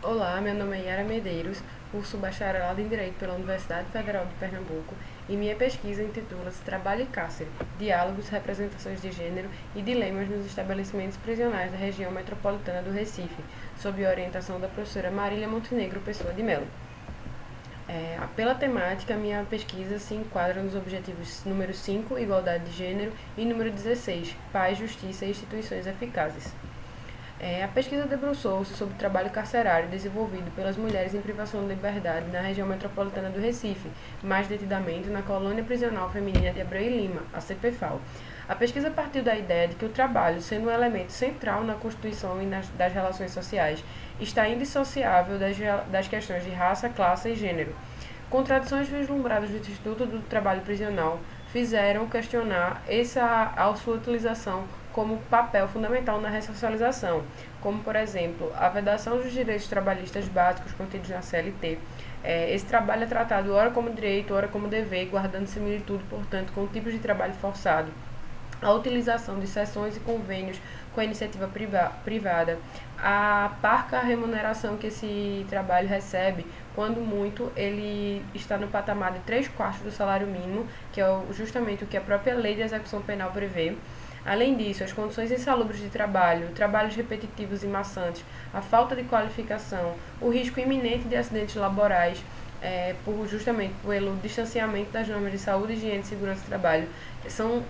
Olá, meu nome é Yara Medeiros, curso bacharelado em Direito pela Universidade Federal de Pernambuco e minha pesquisa intitula-se Trabalho e Cárcere, Diálogos, Representações de Gênero e Dilemas nos Estabelecimentos Prisionais da Região Metropolitana do Recife, sob a orientação da professora Marília Montenegro Pessoa de Melo. Pela temática, minha pesquisa se enquadra nos objetivos número 5, Igualdade de Gênero, e número 16, Paz, Justiça e Instituições Eficazes. A pesquisa debruçou-se sobre o trabalho carcerário desenvolvido pelas mulheres em privação de liberdade na região metropolitana do Recife, mais detidamente na Colônia Prisional Feminina de Abreu e Lima, a CPFAL. A pesquisa partiu da ideia de que o trabalho, sendo um elemento central na constituição e das relações sociais, está indissociável das questões de raça, classe e gênero. Contradições vislumbradas do Instituto do Trabalho Prisional fizeram questionar a sua utilização como papel fundamental na ressocialização, como, por exemplo, a vedação dos direitos trabalhistas básicos contidos na CLT. Esse trabalho é tratado ora como direito, ora como dever, guardando similitude, portanto, com tipos de trabalho forçado. A utilização de sessões e convênios com a iniciativa privada, a parca remuneração que esse trabalho recebe, quando muito, ele está no patamar de 3/4 do salário mínimo, que é justamente o que a própria lei de execução penal prevê. Além disso, as condições insalubres de trabalho, trabalhos repetitivos e maçantes, a falta de qualificação, o risco iminente de acidentes laborais, justamente pelo distanciamento das normas de saúde, higiene e segurança do trabalho,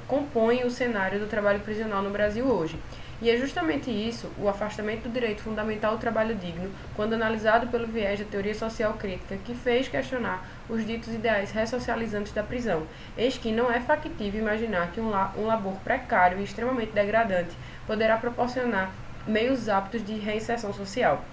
compõem o cenário do trabalho prisional no Brasil hoje. E é justamente isso, o afastamento do direito fundamental ao trabalho digno, quando analisado pelo viés da teoria social crítica, que fez questionar os ditos ideais ressocializantes da prisão. Eis que não é factível imaginar que um labor precário e extremamente degradante poderá proporcionar meios aptos de reinserção social.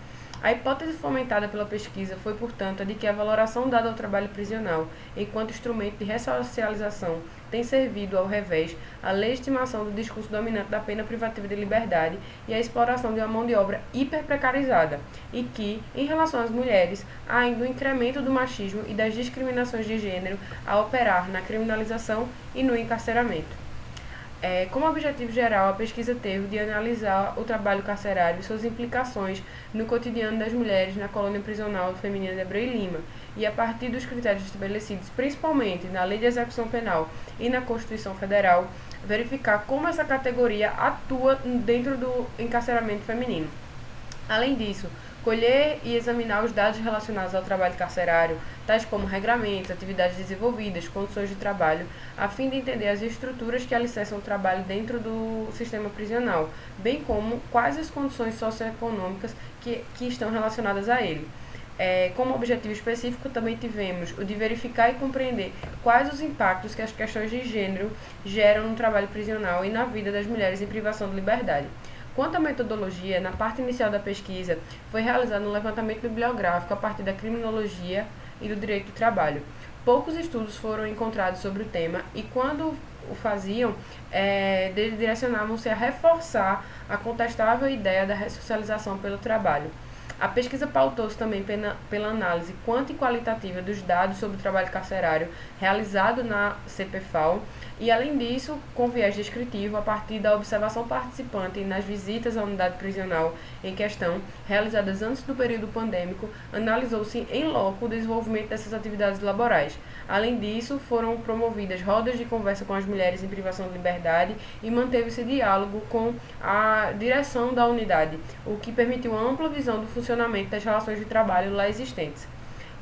A hipótese fomentada pela pesquisa foi, portanto, a de que a valoração dada ao trabalho prisional, enquanto instrumento de ressocialização, tem servido, ao revés, à legitimação do discurso dominante da pena privativa de liberdade e à exploração de uma mão de obra hiperprecarizada, e que, em relação às mulheres, há ainda um incremento do machismo e das discriminações de gênero a operar na criminalização e no encarceramento. Como objetivo geral, a pesquisa teve de analisar o trabalho carcerário e suas implicações no cotidiano das mulheres na colônia prisional feminina de Abreu e Lima, e a partir dos critérios estabelecidos principalmente na Lei de Execução Penal e na Constituição Federal, verificar como essa categoria atua dentro do encarceramento feminino. Além disso, colher e examinar os dados relacionados ao trabalho carcerário, tais como regramentos, atividades desenvolvidas, condições de trabalho, a fim de entender as estruturas que alicerçam o trabalho dentro do sistema prisional, bem como quais as condições socioeconômicas que estão relacionadas a ele. Como objetivo específico, também tivemos o de verificar e compreender quais os impactos que as questões de gênero geram no trabalho prisional e na vida das mulheres em privação de liberdade. Quanto à metodologia, na parte inicial da pesquisa, foi realizado um levantamento bibliográfico a partir da criminologia e do direito do trabalho. Poucos estudos foram encontrados sobre o tema e, quando o faziam, direcionavam-se a reforçar a contestável ideia da ressocialização pelo trabalho. A pesquisa pautou-se também pela análise quanto e qualitativa dos dados sobre o trabalho carcerário realizado na CPFAL e, além disso, com viés descritivo, a partir da observação participante nas visitas à unidade prisional em questão, realizadas antes do período pandêmico, analisou-se em loco o desenvolvimento dessas atividades laborais. Além disso, foram promovidas rodas de conversa com as mulheres em privação de liberdade e manteve-se diálogo com a direção da unidade, o que permitiu uma ampla visão do funcionamento das relações de trabalho lá existentes.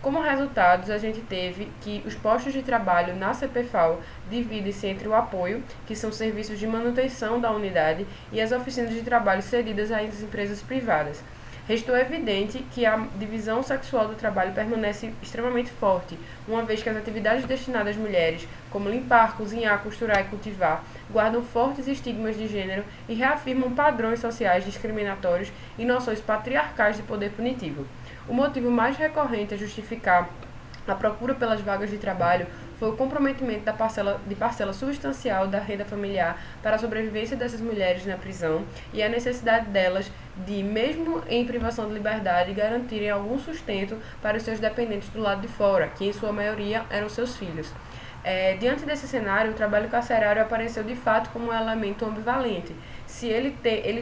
Como resultados, a gente teve que os postos de trabalho na CPFAL dividem-se entre o apoio, que são serviços de manutenção da unidade, e as oficinas de trabalho cedidas às empresas privadas. Restou evidente que a divisão sexual do trabalho permanece extremamente forte, uma vez que as atividades destinadas às mulheres, como limpar, cozinhar, costurar e cultivar, guardam fortes estigmas de gênero e reafirmam padrões sociais discriminatórios e noções patriarcais de poder punitivo. O motivo mais recorrente a justificar a procura pelas vagas de trabalho foi o comprometimento de parcela substancial da renda familiar para a sobrevivência dessas mulheres na prisão e a necessidade delas de, mesmo em privação de liberdade, garantirem algum sustento para os seus dependentes do lado de fora, que em sua maioria eram seus filhos. Diante desse cenário, o trabalho carcerário apareceu de fato como um elemento ambivalente. Se ele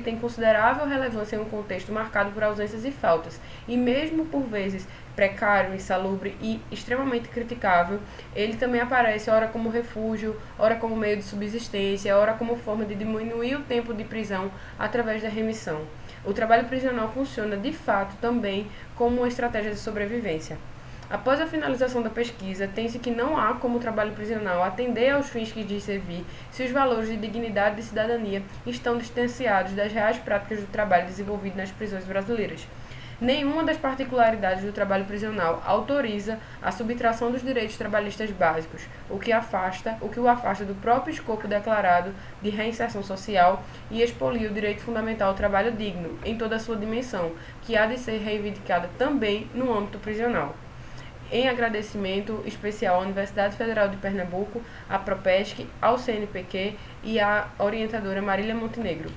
tem considerável relevância em um contexto marcado por ausências e faltas, e mesmo por vezes precário, insalubre e extremamente criticável, ele também aparece ora como refúgio, ora como meio de subsistência, ora como forma de diminuir o tempo de prisão através da remissão. O trabalho prisional funciona de fato também como uma estratégia de sobrevivência. Após a finalização da pesquisa, tem-se que não há como o trabalho prisional atender aos fins que diz servir se os valores de dignidade e de cidadania estão distanciados das reais práticas do trabalho desenvolvido nas prisões brasileiras. Nenhuma das particularidades do trabalho prisional autoriza a subtração dos direitos trabalhistas básicos, o que o afasta do próprio escopo declarado de reinserção social e expolia o direito fundamental ao trabalho digno, em toda a sua dimensão, que há de ser reivindicada também no âmbito prisional. Em agradecimento especial à Universidade Federal de Pernambuco, à Propesc, ao CNPq e à orientadora Marília Montenegro.